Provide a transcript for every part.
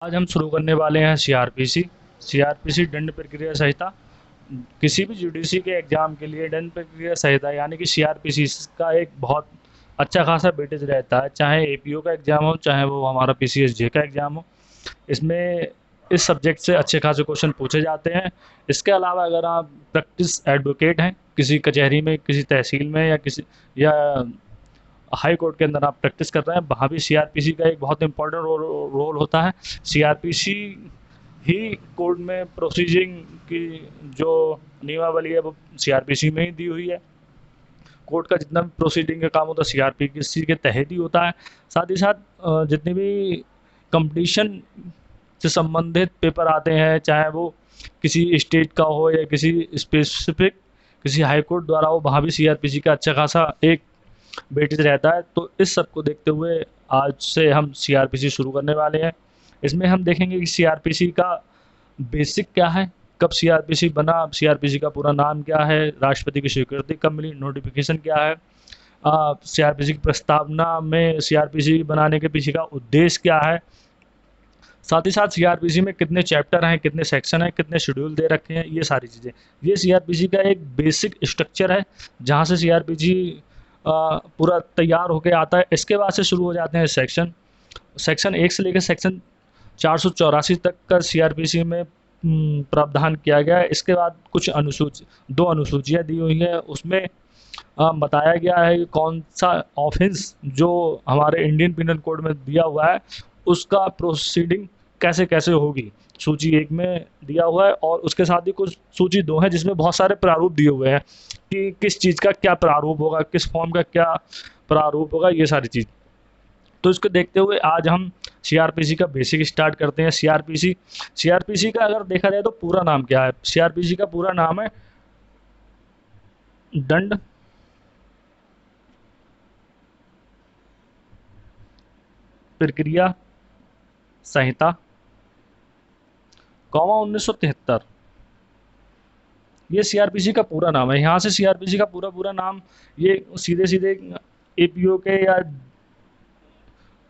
आज हम शुरू करने वाले हैं सीआरपीसी। सीआरपीसी दंड प्रक्रिया संहिता। किसी भी जुडिशरी के एग्जाम के लिए दंड प्रक्रिया संहिता यानी कि सीआरपीसी का एक बहुत अच्छा खासा वेटेज रहता है, चाहे एपीओ का एग्जाम हो चाहे वो हमारा पीसीएसजे का एग्जाम हो। इसमें इस सब्जेक्ट से अच्छे खासे क्वेश्चन पूछे जाते हैं। इसके अलावा अगर आप प्रैक्टिस एडवोकेट हैं किसी कचहरी में, किसी तहसील में या किसी या हाई कोर्ट के अंदर आप प्रैक्टिस कर रहे हैं, वहाँ भी सीआरपीसी का एक बहुत इंपॉर्टेंट रोल होता है। सीआरपीसी ही कोर्ट में प्रोसीजिंग की जो नियमावली है वो सीआरपीसी में ही दी हुई है। कोर्ट का जितना भी प्रोसीडिंग का काम होता है सीआरपीसी के तहत ही होता है। साथ ही साथ जितनी भी कंपटीशन से संबंधित पेपर आते हैं, चाहे वो किसी स्टेट का हो या किसी स्पेसिफिक किसी हाई कोर्ट द्वारा हो, वहाँ भी सीआरपीसी का अच्छा खासा एक वेटेज रहता है। तो इस सब को देखते हुए आज से हम सीआरपीसी शुरू करने वाले हैं। इसमें हम देखेंगे कि सीआरपीसी का बेसिक क्या है, कब सीआरपीसी बना, सीआरपीसी का पूरा नाम क्या है, राष्ट्रपति की स्वीकृति कब मिली, नोटिफिकेशन क्या है, सीआरपीसी की प्रस्तावना में सीआरपीसी बनाने के पीछे का उद्देश्य क्या है। साथ ही साथ सीआरपीसी में कितने चैप्टर हैं, कितने सेक्शन हैं, कितने शेड्यूल दे रखे हैं, ये सारी चीज़ें। ये सीआरपीसी का एक बेसिक स्ट्रक्चर है जहाँ से सीआरपीसी पूरा तैयार होके आता है। इसके बाद से शुरू हो जाते हैं सेक्शन। सेक्शन 1 से लेकर सेक्शन 484 तक का सीआरपीसी में प्रावधान किया गया है। इसके बाद कुछ अनुसूची 2 अनुसूचियाँ दी हुई हैं। उसमें बताया गया है कि कौन सा ऑफेंस जो हमारे इंडियन पिनल कोड में दिया हुआ है उसका प्रोसीडिंग कैसे कैसे होगी। सूची 1 में दिया हुआ है और उसके साथ ही कुछ सूची 2 है जिसमें बहुत सारे प्रारूप दिए हुए हैं कि किस चीज़ का क्या प्रारूप होगा, किस फॉर्म का क्या प्रारूप होगा, ये सारी चीज़। तो इसको देखते हुए आज हम सीआरपीसी का बेसिक स्टार्ट करते हैं। सीआरपीसी सीआरपीसी का अगर देखा जाए तो पूरा नाम क्या है। सीआरपीसी का पूरा नाम है दंड प्रक्रिया संहिता, 1973। ये सीआरपीसी का पूरा नाम है। यहाँ से सीआरपीसी का पूरा पूरा नाम ये सीधे सीधे एपीओ के या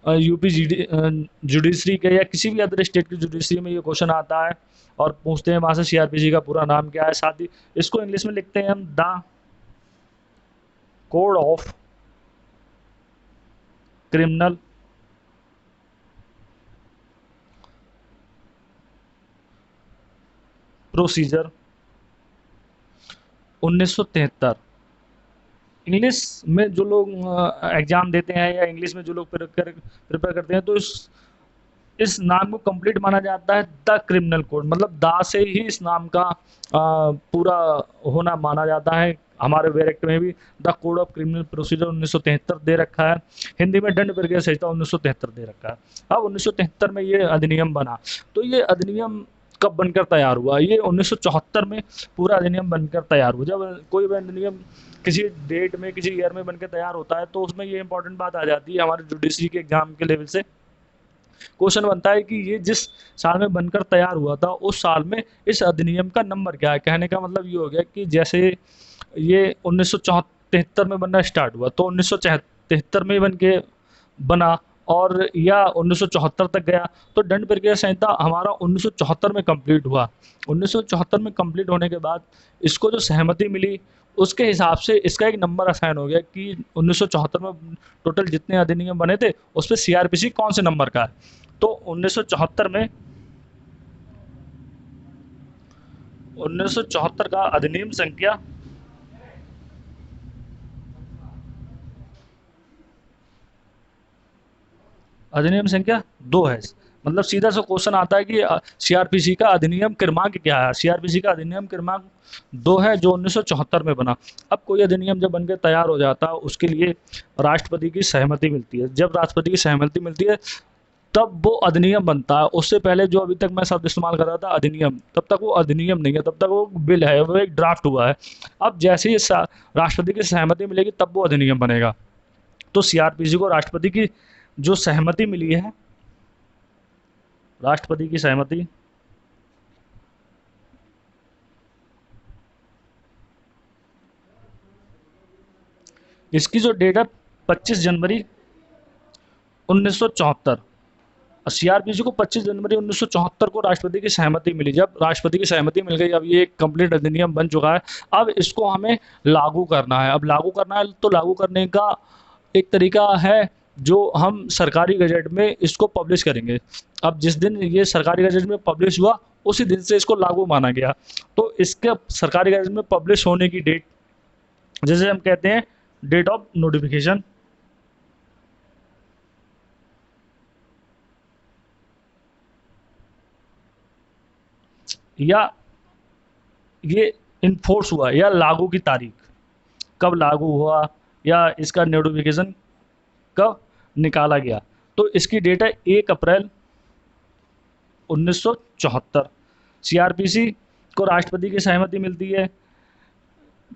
यूपी जुडिशरी के या किसी भी अदर स्टेट की जुडिशरी में ये क्वेश्चन आता है और पूछते हैं वहाँ से सीआरपीसी का पूरा नाम क्या है। साथ ही इसको इंग्लिश में लिखते हैं हम the code of criminal procedure 1973। English में जो लोग एग्ज़ाम देते हैं या इंग्लिश में जो लोग प्रिपेयर करते हैं तो इस नाम को कंप्लीट माना जाता है द क्रिमिनल कोड, मतलब दा से ही इस नाम का पूरा होना माना जाता है। हमारे वेर एक्ट में भी the code of criminal procedure 1973 दे रखा है। हिंदी में दंड प्रक्रिया संहिता 1973 दे रखा है। अब 1973 में ये अधिनियम बना। तो ये अधिनियम कब बनकर तैयार हुआ? ये 1974 में पूरा अधिनियम बनकर तैयार हुआ। जब कोई भी अधिनियम किसी डेट में किसी ईयर में बनकर तैयार होता है तो उसमें ये इंपॉर्टेंट बात आ जाती है हमारे जुडिशरी के एग्जाम के लेवल से। क्वेश्चन बनता है कि ये जिस साल में बनकर तैयार हुआ था उस साल में इस अधिनियम का नंबर क्या है। कहने का मतलब ये हो गया कि जैसे ये 1973 में बनना स्टार्ट हुआ तो 1973 में बन के बना और या 1974 तक गया तो दंड प्रक्रिया संहिता हमारा 1974 में कंप्लीट हुआ। 1974 में कंप्लीट होने के बाद इसको जो सहमति मिली उसके हिसाब से इसका एक नंबर असाइन हो गया कि 1974 में टोटल जितने अधिनियम बने थे उस पर सीआरपीसी कौन से नंबर का है। तो 1974 का अधिनियम संख्या 2 है। मतलब सीधा सा क्वेश्चन आता है कि सीआरपीसी का अधिनियम क्रमांक क्या है। सीआरपीसी का अधिनियम क्रमांक 2 है जो 1974 में बना। अब कोई अधिनियम जब बनकर तैयार हो जाता है उसके लिए राष्ट्रपति की सहमति मिलती है। जब राष्ट्रपति की सहमति मिलती है तब वो अधिनियम बनता है। उससे पहले जो अभी तक मैं शब्द इस्तेमाल कर रहा था अधिनियम, तब तक वो अधिनियम नहीं है, तब तक वो बिल है, वो एक ड्राफ्ट हुआ है। अब जैसे ही राष्ट्रपति की सहमति मिलेगी तब वो अधिनियम बनेगा। तो सीआरपीसी को राष्ट्रपति की जो सहमति मिली है, राष्ट्रपति की सहमति, इसकी जो डेट है 25 जनवरी 1974। सीआरपीसी को 25 जनवरी 1974 को राष्ट्रपति की सहमति मिली। जब राष्ट्रपति की सहमति मिल गई, अब ये एक कंप्लीट अधिनियम बन चुका है। अब इसको हमें लागू करना है। अब लागू करना है तो लागू करने का एक तरीका है जो हम सरकारी गजट में इसको पब्लिश करेंगे। अब जिस दिन ये सरकारी गजट में पब्लिश हुआ उसी दिन से इसको लागू माना गया। तो इसके सरकारी गजट में पब्लिश होने की डेट, जैसे हम कहते हैं डेट ऑफ नोटिफिकेशन, या ये इन्फोर्स हुआ या लागू की तारीख कब लागू हुआ या इसका नोटिफिकेशन कब निकाला गया। तो इसकी डेट है 1 अप्रैल 1974। सीआरपीसी को राष्ट्रपति की सहमति मिलती है।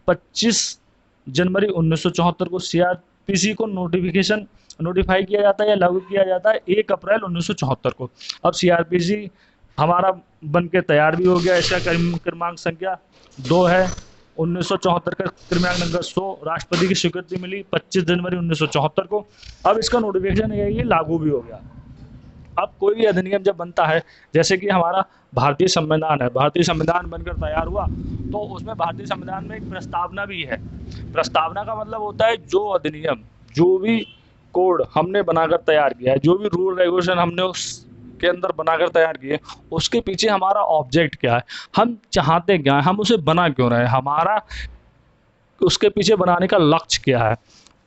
25 जनवरी 1974 को सीआरपीसी को नोटिफाई किया जाता है या लागू किया जाता है 1 अप्रैल 1974 को। अब सीआरपीसी हमारा बन के तैयार भी हो गया। इसका क्रमांक संख्या 2 है। 1974 का क्रमांक नंबर 100 राष्ट्रपति की स्वीकृति मिली 25 जनवरी 1974 को। अब इसका नोटिफिकेशन है, ये लागू भी हो गया। अब कोई भी अधिनियम जब बनता है, जैसे कि हमारा भारतीय संविधान है, भारतीय संविधान बनकर तैयार हुआ तो उसमें भारतीय संविधान में एक प्रस्तावना भी है। प्रस्तावना का मतलब होता है जो अधिनियम, जो भी कोड हमने बनाकर तैयार किया है, जो भी रूल रेगुलेशन हमने उसके अंदर बनाकर तैयार किए, उसके पीछे हमारा ऑब्जेक्ट क्या है, हम चाहते क्या है, हम उसे बना क्यों रहे हैं, हमारा उसके पीछे बनाने का लक्ष्य क्या है।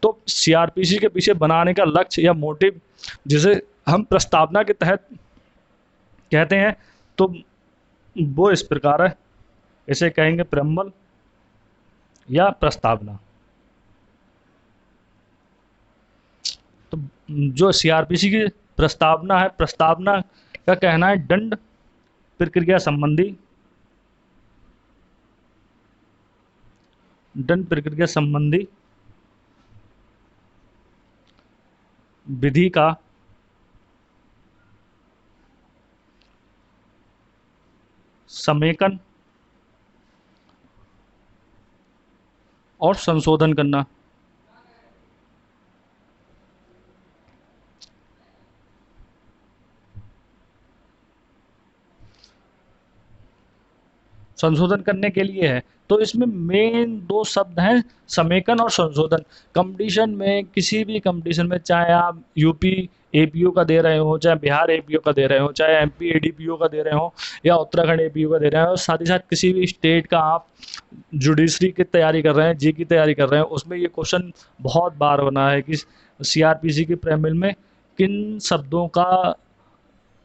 तो सीआरपीसी के पीछे बनाने का लक्ष्य या मोटिव, जिसे हम प्रस्तावना के तहत कहते हैं, तो वो इस प्रकार है। इसे कहेंगे प्रेम्बल या प्रस्तावना। तो जो सीआरपीसी की प्रस्तावना है, प्रस्तावना का कहना है दंड प्रक्रिया संबंधी विधि का समेकन और संशोधन करना। संशोधन करने के लिए है। तो इसमें मेन 2 शब्द हैं, समेकन और संशोधन। कंपटीशन में, किसी भी कंपटीशन में, चाहे आप यूपी एपीओ का दे रहे हो, चाहे बिहार एपीओ का दे रहे हो, चाहे एमपी एडीपीओ का दे रहे हो या उत्तराखंड एपीओ का दे रहे हो, साथ ही साथ किसी भी स्टेट का आप जुडिशरी की तैयारी कर रहे हैं, जी की तैयारी कर रहे हैं, उसमें ये क्वेश्चन बहुत बार बना है कि सीआरपीसी के प्रेमिल में किन शब्दों का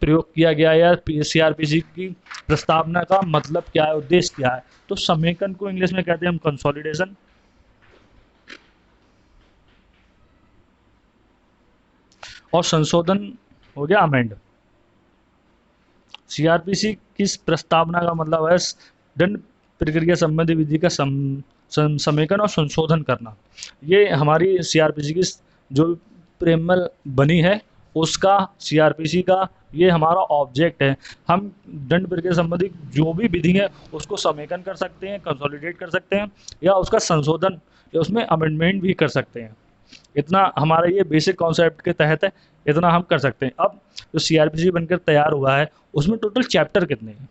प्रयोग किया गया या सीआरपीसी की प्रस्तावना का मतलब क्या है, उद्देश्य क्या है। तो समेकन को इंग्लिश में कहते हैं हम कंसोलिडेशन, और संशोधन हो गया अमेंड। सीआरपीसी की प्रस्तावना का मतलब है दंड प्रक्रिया संबंधी विधि का समेकन और संशोधन करना। ये हमारी सीआरपीसी की जो प्रेमल बनी है उसका, सीआरपीसी का ये हमारा ऑब्जेक्ट है। हम दंड प्रक्रिया संबंधी जो भी विधि है उसको समेकन कर सकते हैं, कंसोलिडेट कर सकते हैं, या उसका संशोधन या उसमें अमेंडमेंट भी कर सकते हैं। इतना हमारा ये बेसिक कॉन्सेप्ट के तहत है, इतना हम कर सकते हैं। अब जो सीआरपीसी बनकर तैयार हुआ है उसमें टोटल चैप्टर कितने हैं?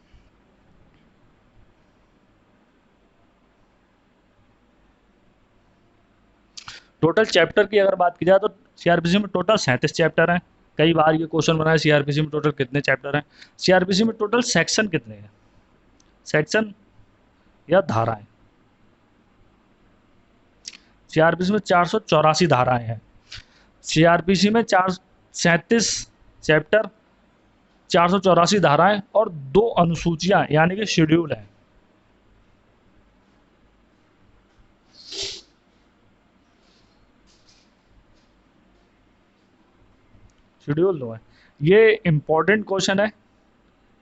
टोटल चैप्टर की अगर बात की जाए तो सीआरपीसी में टोटल 37 चैप्टर हैं। कई बार ये क्वेश्चन बना है सीआरपीसी में टोटल कितने चैप्टर हैं। सीआरपीसी में टोटल सेक्शन कितने हैं? सेक्शन या धाराएं, सीआरपीसी में 484 धाराएं हैं। सीआरपीसी में 37 चैप्टर, 484 धाराएं और 2 अनुसूचियां यानी कि शेड्यूल है। शेड्यूल 2 है। ये इंपॉर्टेंट क्वेश्चन है,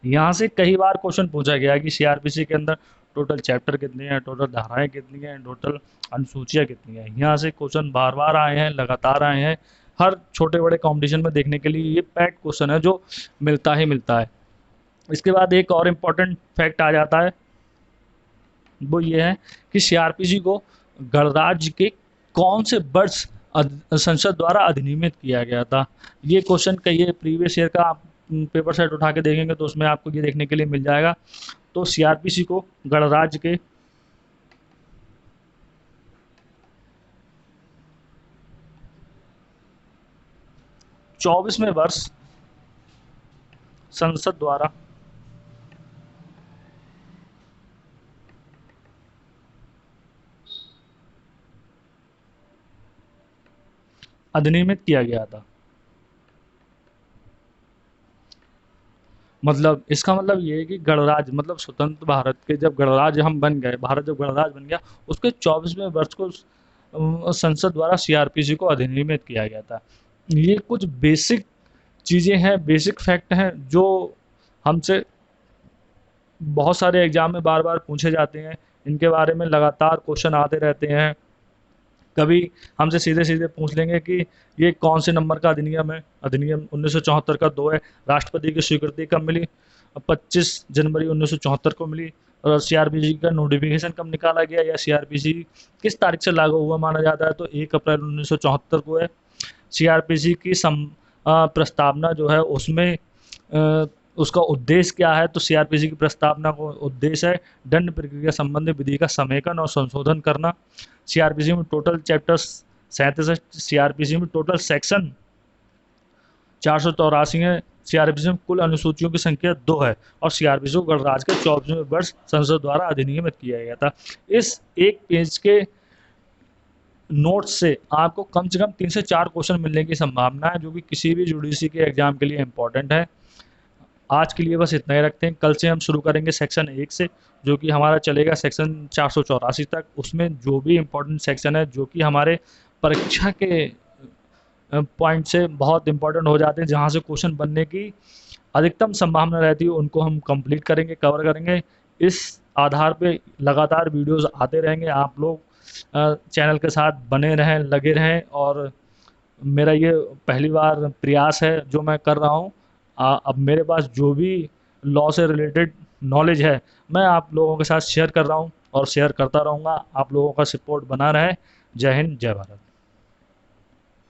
यहाँ से कई बार क्वेश्चन पूछा गया है कि सीआरपीसी के अंदर टोटल चैप्टर कितने हैं, टोटल धाराएं कितनी हैं, टोटल अनुसूचियाँ कितनी हैं। यहाँ से क्वेश्चन बार बार आए हैं, लगातार आए हैं। हर छोटे बड़े कंपटीशन में देखने के लिए ये पैट क्वेश्चन है जो मिलता ही मिलता है। इसके बाद एक और इम्पॉर्टेंट फैक्ट आ जाता है, वो ये है कि सीआरपीसी को गणराज्य के कौन से वर्ष संसद द्वारा अधिनियमित किया गया था। ये क्वेश्चन कई प्रीवियस ईयर का पेपर सेट उठा के देखेंगे तो उसमें आपको ये देखने के लिए मिल जाएगा। तो सीआरपीसी को गणराज्य के 24वें वर्ष संसद द्वारा अधिनियमित किया गया था। मतलब इसका मतलब ये है कि गणराज्य मतलब स्वतंत्र भारत के जब गणराज्य हम बन गए, भारत जब गणराज्य बन गया, उसके 24वें वर्ष को संसद द्वारा सीआरपीसी को अधिनियमित किया गया था। ये कुछ बेसिक चीज़ें हैं, बेसिक फैक्ट हैं जो हमसे बहुत सारे एग्जाम में बार बार पूछे जाते हैं। इनके बारे में लगातार क्वेश्चन आते रहते हैं। कभी हमसे सीधे सीधे पूछ लेंगे कि ये कौन से नंबर का अधिनियम है। अधिनियम 1974 का 2 है। राष्ट्रपति की स्वीकृति कब मिली? 25 जनवरी 1974 को मिली। और सीआरपीसी का नोटिफिकेशन कब निकाला गया या सीआरपीसी किस तारीख से लागू हुआ माना जाता है? तो 1 अप्रैल 1974 को है। सीआरपीसी की प्रस्तावना जो है उसमें उसका उद्देश्य क्या है? तो सीआरपीसी की प्रस्तावना का उद्देश्य है दंड प्रक्रिया संबंधी विधि का समेकन और संशोधन करना। सीआरपीसी में टोटल चैप्टर्स 37, सीआरपीसी में टोटल सेक्शन 484 है। सीआरपीसी में कुल अनुसूचियों की संख्या 2 है और सीआरपीसी को गणराज्य के 24वें वर्ष संसद द्वारा अधिनियमित किया गया था। इस एक पेज के नोट्स से आपको कम से कम 3 से 4 क्वेश्चन मिलने की संभावना है, जो कि किसी भी जुडिशरी के एग्जाम के लिए इम्पोर्टेंट है। आज के लिए बस इतना ही रखते हैं। कल से हम शुरू करेंगे सेक्शन 1 से, जो कि हमारा चलेगा सेक्शन 484 तक। उसमें जो भी इम्पोर्टेंट सेक्शन है, जो कि हमारे परीक्षा के पॉइंट से बहुत इम्पोर्टेंट हो जाते हैं, जहाँ से क्वेश्चन बनने की अधिकतम संभावना रहती है, उनको हम कंप्लीट करेंगे, कवर करेंगे। इस आधार पे लगातार वीडियोस आते रहेंगे। आप लोग चैनल के साथ बने रहें, लगे रहें। और मेरा ये पहली बार प्रयास है जो मैं कर रहा हूँ। अब मेरे पास जो भी लॉ से रिलेटेड नॉलेज है, मैं आप लोगों के साथ शेयर कर रहा हूँ और शेयर करता रहूँगा। आप लोगों का सपोर्ट बना रहे। जय हिंद, जय भारत।